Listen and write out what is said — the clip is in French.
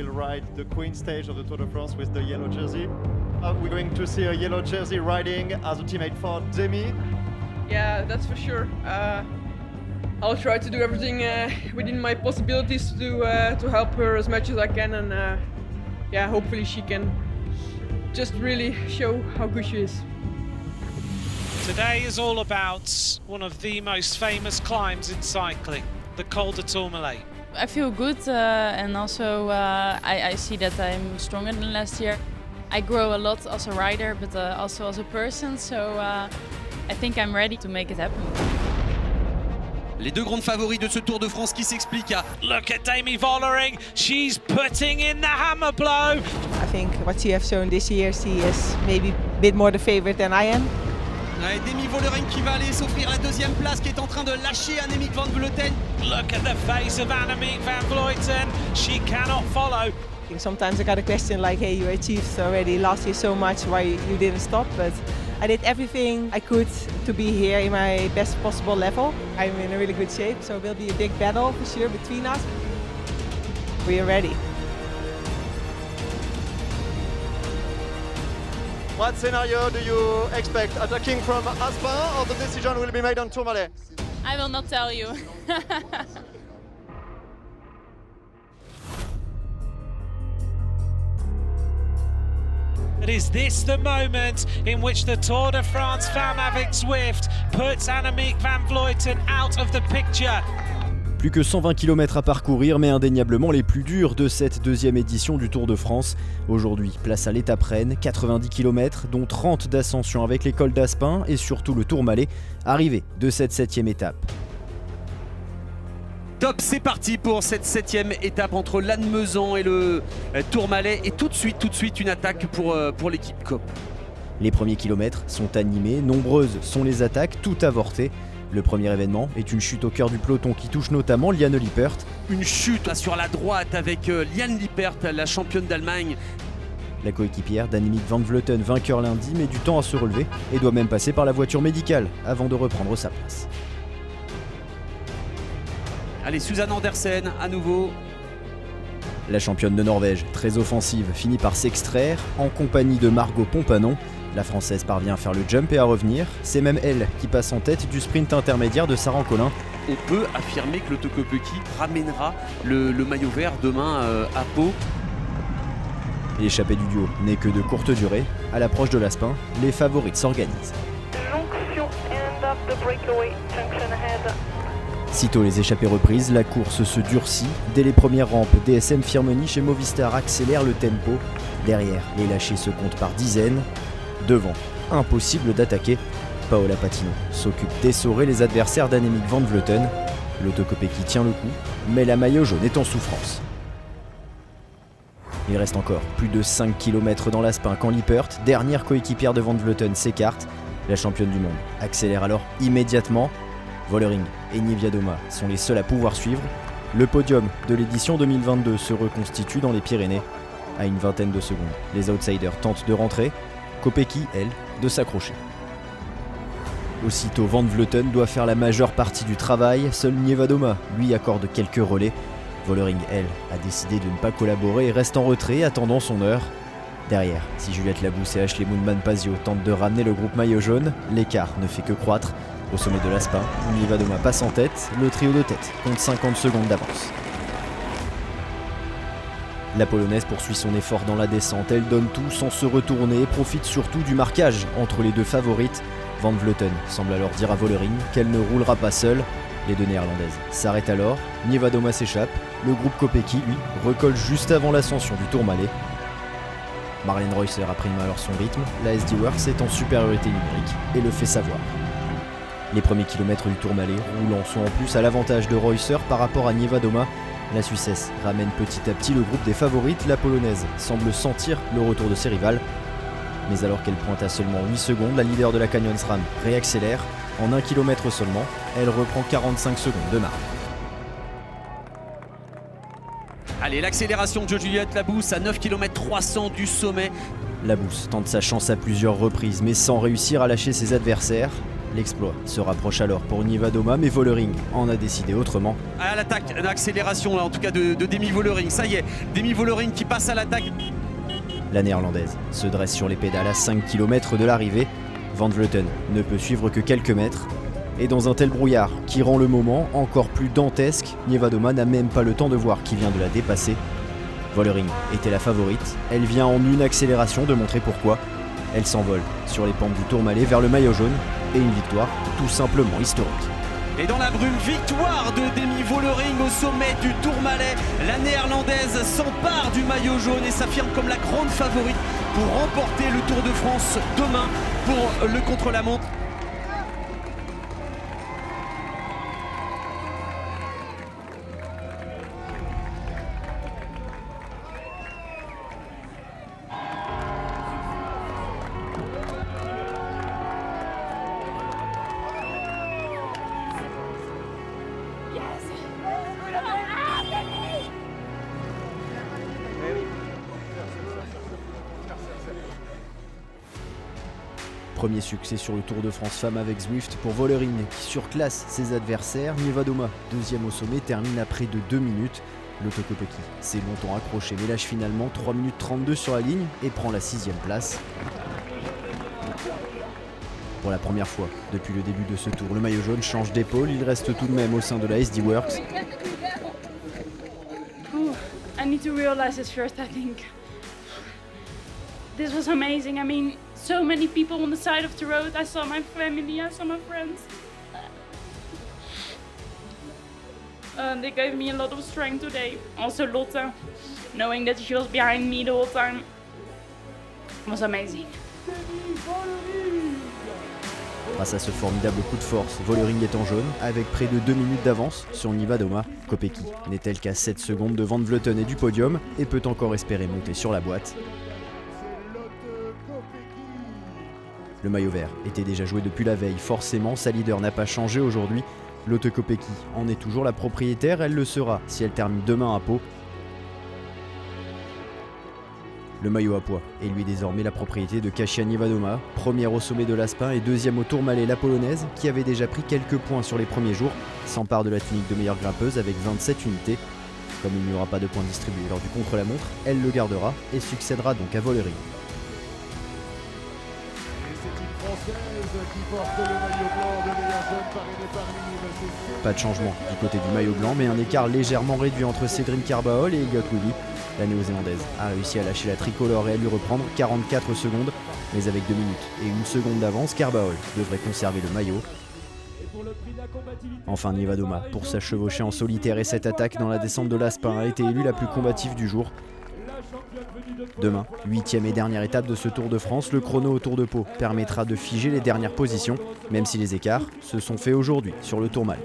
will ride the Queen stage of the Tour de France with the yellow jersey. We're going to see a yellow jersey riding as a teammate for Demi. Yeah, that's for sure. I'll try to do everything within my possibilities to help her as much as I can, and yeah, hopefully she can just really show how good she is. Today is all about one of the most famous climbs in cycling, the Col de Tourmalet. I feel good and also I see that I'm stronger than last year. I grow a lot as a rider but also as a person, so I think I'm ready to make it happen. Les deux grandes favoris de ce Tour de France qui s'expliquent à... Look at Demi Vollering, she's putting in the hammer blow. I think what she has shown this year, she is maybe a bit more the favorite than I am. Ouais, Demi Vollering qui va aller s'offrir la deuxième place, qui est en train de lâcher Annemiek van Vleuten. Look at the face of Annemiek van Vleuten, she cannot follow. Sometimes I got a question like, hey, you achieved already last year so much, why you didn't stop? But I did everything I could to be here in my best possible level. I'm in a really good shape, so it will be a big battle for sure between us. We are ready. What scenario do you expect? Attacking from Aspin, or the decision will be made on Tourmalet? I will not tell you. But is this the moment in which the Tour de France Femme avec Zwift puts Annemiek van Vleuten out of the picture? Plus que 120 km à parcourir, mais indéniablement les plus durs de cette deuxième édition du Tour de France. Aujourd'hui, place à l'étape Rennes, 90 km, dont 30 d'ascension avec l'école d'Aspin et surtout le Tourmalet, arrivé de cette 7e étape. Top, c'est parti pour cette 7e étape entre Lannemezan et le Tourmalet. Et tout de suite une attaque pour l'équipe COP. Les premiers kilomètres sont animés, nombreuses sont les attaques, tout avorté. Le premier événement est une chute au cœur du peloton qui touche notamment Liane Lippert. Une chute là, sur la droite avec Liane Lippert, la championne d'Allemagne. La coéquipière d'Annemiek van Vleuten, vainqueur lundi, met du temps à se relever et doit même passer par la voiture médicale avant de reprendre sa place. Allez, Suzanne Andersen à nouveau. La championne de Norvège, très offensive, finit par s'extraire en compagnie de Margot Pompanon. La Française parvient à faire le jump et à revenir. C'est même elle qui passe en tête du sprint intermédiaire de Sarah Collin. On peut affirmer que Lotto Kopecky ramènera le maillot vert demain à Pau. L'échappée du duo n'est que de courte durée. À l'approche de l'Aspin, les favorites s'organisent. Sitôt les échappées reprises, la course se durcit. Dès les premières rampes, DSM Firmenich chez Movistar accélère le tempo. Derrière, les lâchés se comptent par dizaines. Devant, impossible d'attaquer. Paola Patino s'occupe d'essorer les adversaires d'Annemiek van Vleuten. Lotto Kopecky tient le coup, mais la maillot jaune est en souffrance. Il reste encore plus de 5 km dans l'Aspin quand Lippert, dernière coéquipière de van Vleuten, s'écarte. La championne du monde accélère alors immédiatement. Vollering et Niewiadoma sont les seuls à pouvoir suivre. Le podium de l'édition 2022 se reconstitue dans les Pyrénées. À une vingtaine de secondes, les outsiders tentent de rentrer. Kopecky, elle, de s'accrocher. Aussitôt, Van Vleuten doit faire la majeure partie du travail. Seul Niewiadoma lui accorde quelques relais. Vollering, elle, a décidé de ne pas collaborer et reste en retrait, attendant son heure. Derrière, si Juliette Labousse et Ashley Moonman-Pazio tentent de ramener le groupe maillot jaune, l'écart ne fait que croître. Au sommet de l'Aspin, Niewiadoma passe en tête, le trio de tête compte 50 secondes d'avance. La Polonaise poursuit son effort dans la descente, elle donne tout sans se retourner et profite surtout du marquage entre les deux favorites. Van Vleuten semble alors dire à Vollering qu'elle ne roulera pas seule. Les deux néerlandaises s'arrêtent alors, Niewiadoma s'échappe, le groupe Kopecky, lui, recolle juste avant l'ascension du Tourmalet. Marlene Reusser a pris alors son rythme, la SD Works est en supériorité numérique et le fait savoir. Les premiers kilomètres du Tourmalet roulant sont en plus à l'avantage de Reusser par rapport à Niewiadoma. La Suissesse ramène petit à petit le groupe des favorites, la Polonaise semble sentir le retour de ses rivales. Mais alors qu'elle pointe à seulement 8 secondes, la leader de la Canyon SRAM réaccélère. En 1 km seulement, elle reprend 45 secondes de marge. Allez, l'accélération de Juliette Labousse à 9 km 300 du sommet. Labousse tente sa chance à plusieurs reprises, mais sans réussir à lâcher ses adversaires. L'exploit se rapproche alors pour Niewiadoma, mais Vollering en a décidé autrement. À l'attaque, l'accélération là, en tout cas de Demi Vollering. Ça y est, Demi Vollering qui passe à l'attaque. La néerlandaise se dresse sur les pédales à 5 km de l'arrivée. Van Vleuten ne peut suivre que quelques mètres. Et dans un tel brouillard qui rend le moment encore plus dantesque, Niewiadoma n'a même pas le temps de voir qui vient de la dépasser. Vollering était la favorite. Elle vient en une accélération de montrer pourquoi. Elle s'envole sur les pentes du Tourmalet vers le maillot jaune et une victoire tout simplement historique. Et dans la brume, victoire de Demi Vollering au sommet du Tourmalet. La néerlandaise s'empare du maillot jaune et s'affirme comme la grande favorite pour remporter le Tour de France demain pour le contre-la-montre. Premier succès sur le Tour de France Femmes avec Zwift pour Vollering qui surclasse ses adversaires. Niewiadoma, deuxième au sommet, termine à près de 2 minutes. Lotto Kopecky s'est longtemps accroché mais lâche finalement 3 minutes 32 sur la ligne et prend la 6e place. Pour la première fois depuis le début de ce tour, le maillot jaune change d'épaule. Il reste tout de même au sein de la SD Works. I need to realize this first, I think. This was amazing. I mean, so many people on the side of the road. I saw my family, I saw my friends. They gave me a lot of strength today. Also Lotte, knowing that she was behind me the whole time, was amazing. Grâce à ce formidable coup de force, Vollering est en jaune, avec près de 2 minutes d'avance sur Niewiadoma. Kopecky n'est-elle qu'à 7 secondes de Van Vleuten et du podium et peut encore espérer monter sur la boîte. Le maillot vert était déjà joué depuis la veille, forcément sa leader n'a pas changé aujourd'hui. Lotte Kopecky en est toujours la propriétaire, elle le sera si elle termine demain à Pau. Le maillot à pois est lui désormais la propriété de Kasia Niewiadoma, première au sommet de l'Aspin et deuxième au Tourmalet, la polonaise, qui avait déjà pris quelques points sur les premiers jours, s'empare de la tunique de meilleure grimpeuse avec 27 unités. Comme il n'y aura pas de points distribués lors du contre-la-montre, elle le gardera et succédera donc à Vollering. Pas de changement du côté du maillot blanc, mais un écart légèrement réduit entre Cédrine Carbaol et Elliott Willy. La néo-zélandaise a réussi à lâcher la tricolore et à lui reprendre 44 secondes, mais avec 2 minutes et 1 seconde d'avance, Carbaol devrait conserver le maillot. Enfin Niewiadoma, pour sa chevauchée en solitaire et cette attaque dans la descente de l'Aspin, a été élue la plus combative du jour. Demain, 8e et dernière étape de ce Tour de France, le chrono au Tour de Pau permettra de figer les dernières positions, même si les écarts se sont faits aujourd'hui sur le Tourmalet.